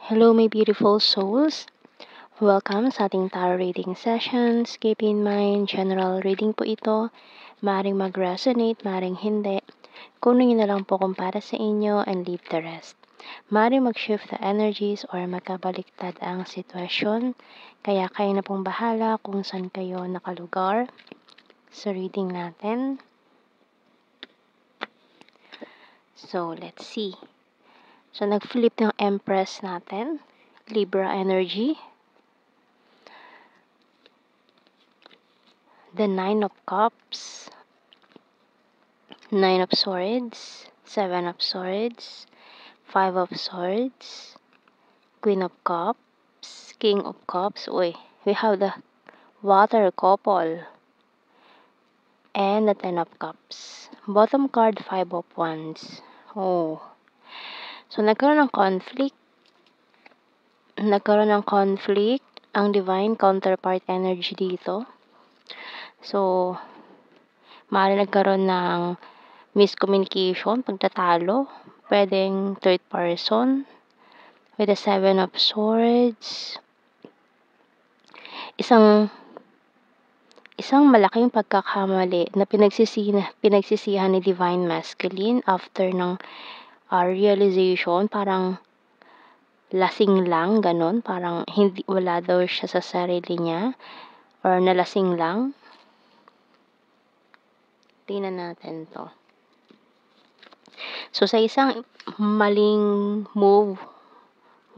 Hello, my beautiful souls. Welcome sa ating tarot reading sessions. Keep in mind, general reading po ito. Maring mag-resonate, maring hindi. Kunin nyo na lang po kung para sa inyo and leave the rest. Maring mag-shift the energies or magkabaliktad ang sitwasyon. Kaya kayo na pong bahala kung saan kayo nakalugar sa reading natin. So, let's see. So, nag-flip ng Empress natin. Libra energy. The Nine of Cups. Nine of Swords. Seven of Swords. Five of Swords. Queen of Cups. King of Cups. Uy, we have the Water couple. And the Ten of Cups. Bottom card, Five of Wands. Oh. So, nagkaroon ng conflict. Ang divine counterpart energy dito. So, maaari nagkaroon ng miscommunication, pagtatalo. Pwedeng third person. With the Seven of Swords. Isang malaking pagkakamali na pinagsisihan ni Divine Masculine after ng realization, parang lasing lang, ganun, parang wala daw siya sa sarili niya or nalasing lang. Tingnan natin to. So sa isang maling move,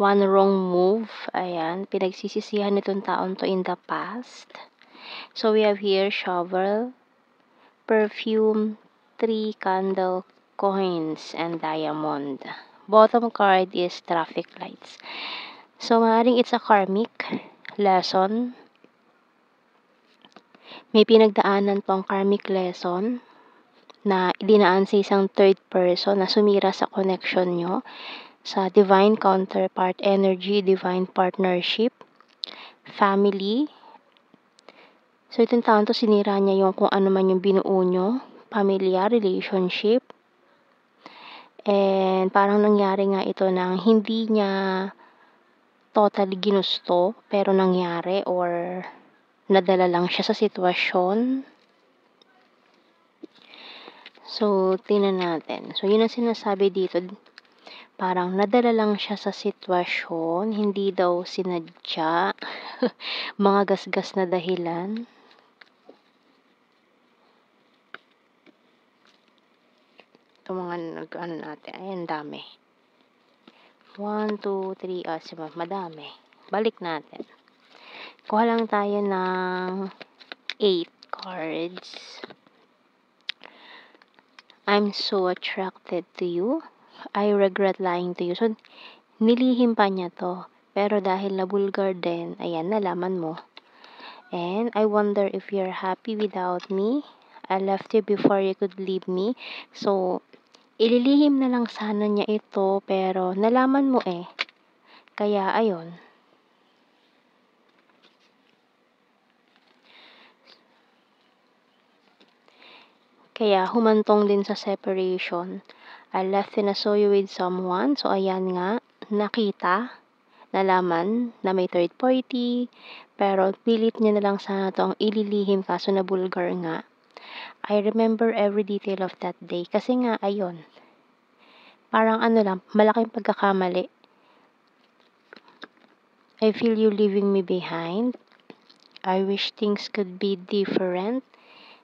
one wrong move, ayan, pinagsisisihan nitong taon to in the past. So we have here shovel, perfume, 3 candle, coins, and diamond. Bottom card is traffic lights. So maaaring it's a karmic lesson. May pinagdaanan tong karmic lesson na dinaan sa isang third person na sumira sa connection nyo, sa divine counterpart energy, divine partnership, family. So, itong taon to, sinira niya yung kung ano man yung binuo nyo, pamilya, relationship. And parang nangyari nga ito nang hindi niya totally ginusto, pero nangyari or nadala lang siya sa sitwasyon. So, tingnan natin. So, yun ang sinasabi dito. Parang nadala lang siya sa sitwasyon, hindi daw sinadya. Mga gasgas na dahilan. Ito mga nag-ano natin. Ayan, dami. 1, 2, 3, madami. Balik natin. Kuha lang tayo ng 8 cards. I'm so attracted to you. I regret lying to you. So, nilihim pa niya to. Pero dahil nabulgar din, ayan, nalaman mo. And I wonder if you're happy without me. I left you before you could leave me. So, ililihim na lang sana niya ito, pero nalaman mo eh. Kaya, ayun. Kaya, humantong din sa separation. I left and I saw you with someone. So, ayan nga, nakita, nalaman na may third party, pero pilit niya na lang sana ito ang ililihim kaso na bulgar nga. I remember every detail of that day. Kasi nga, ayun, parang ano lang, malaking pagkakamali. I feel you leaving me behind. I wish things could be different.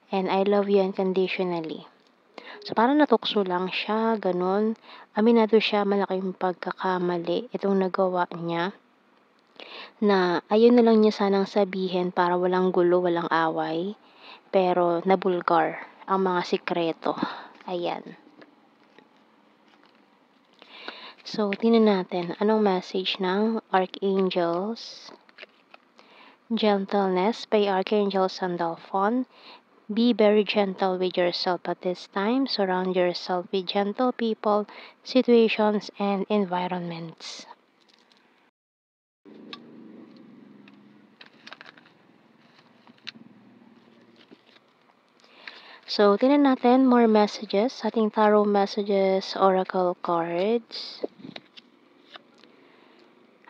And I love you unconditionally. So, parang natukso lang siya, ganun. Aminado siya, malaking pagkakamali itong nagawa niya. Na ayun na lang niya sanang sabihin para walang gulo, walang away. Pero nabulgar ang mga sikreto. Ayan. So, tingnan natin anong message ng Archangels. Gentleness by Archangel Sandalphon. Be very gentle with yourself at this time. Surround yourself with gentle people, situations, and environments. So, tingnan natin more messages. Ating tarot messages, oracle cards.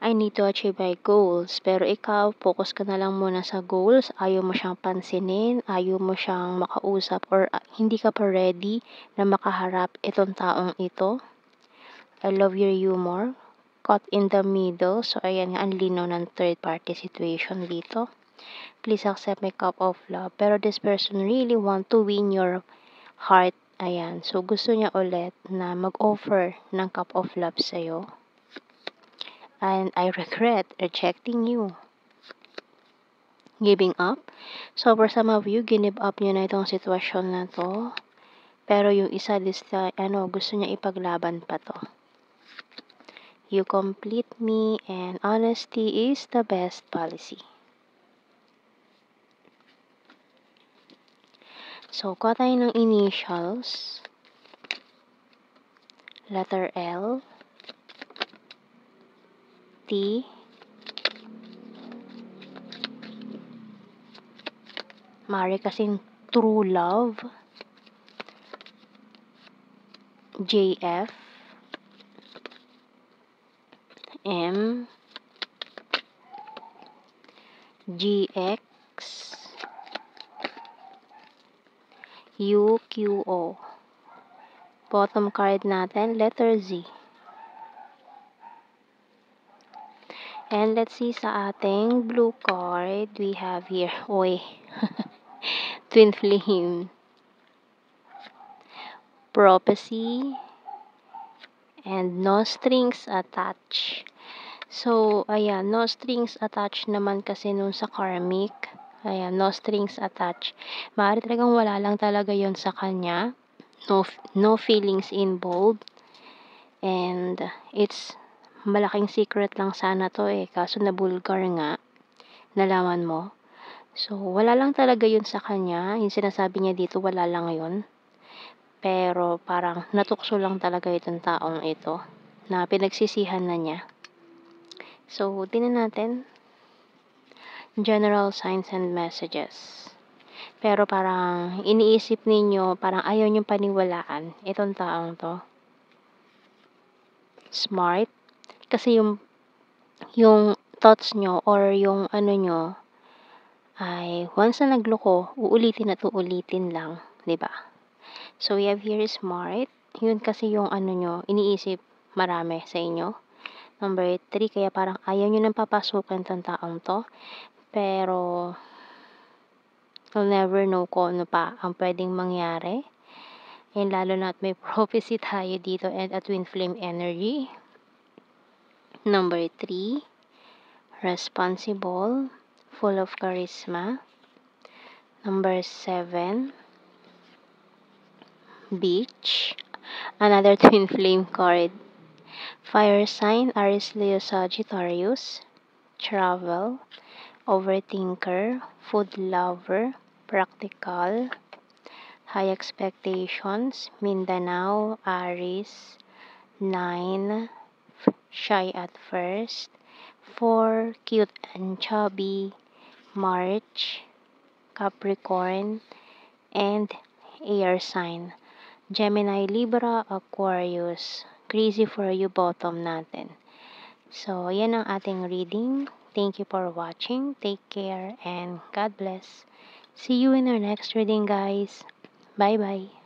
I need to achieve my goals. Pero ikaw, focus ka na lang muna sa goals. Ayaw mo siyang pansinin, ayaw mo siyang makausap, or hindi ka pa ready na makaharap itong taong ito. I love your humor. Caught in the middle. So, ayan nga, ang linaw ng third party situation dito. Please accept my cup of love. Pero this person really want to win your heart. Ayan. So, gusto niya ulit na mag-offer ng cup of love sa'yo. And I regret rejecting you. Giving up. So, for some of you, give up nyo na itong sitwasyon na to. Pero yung isa, gusto niya ipaglaban pa to. You complete me and honesty is the best policy. So, kuha tayo ng initials. Letter L. T. Mari kasing true love. JF. M. GX. UQO. Bottom card natin, letter Z. And let's see sa ating blue card, we have here, Twin Flame. Prophecy. And no strings attached. So, ayan, no strings attached naman kasi nun sa karmic. Ayan, no strings attached. Maaari talagang wala lang talaga yon sa kanya. No feelings involved. And it's malaking secret lang sana to kaso nabulgar nga. Nalaman mo. So, wala lang talaga yun sa kanya. Yung sinasabi niya dito, wala lang yun. Pero parang natukso lang talaga itong taong ito na pinagsisihan na niya. So, tingnan natin. General signs and messages. Pero parang iniisip ninyo, parang ayaw niyong paniwalaan itong taong to. Smart. Kasi yung thoughts nyo or yung ano nyo ay once na nagloko, uulitin at uulitin lang, 'di ba? So we have here smart. Yun kasi yung ano nyo, iniisip marami sa inyo. Number 3, kaya parang ayaw nyo nang papasukin tong taong to. Pero you'll never know kung ano pa ang pwedeng mangyari. And lalo na at may prophecy tayo dito and a twin flame energy. Number 3, responsible, full of charisma. Number 7, beach, another twin flame card. Fire sign, Aries, Leo, Sagittarius. Travel, overthinker, food lover, practical, high expectations, Mindanao, Aries. 9, shy at first. 4, cute and chubby, March, Capricorn, and air sign, Gemini, Libra, Aquarius. Crazy for you bottom natin. So, yan ang ating reading. Thank you for watching. Take care and God bless. See you in our next reading, guys. Bye-bye.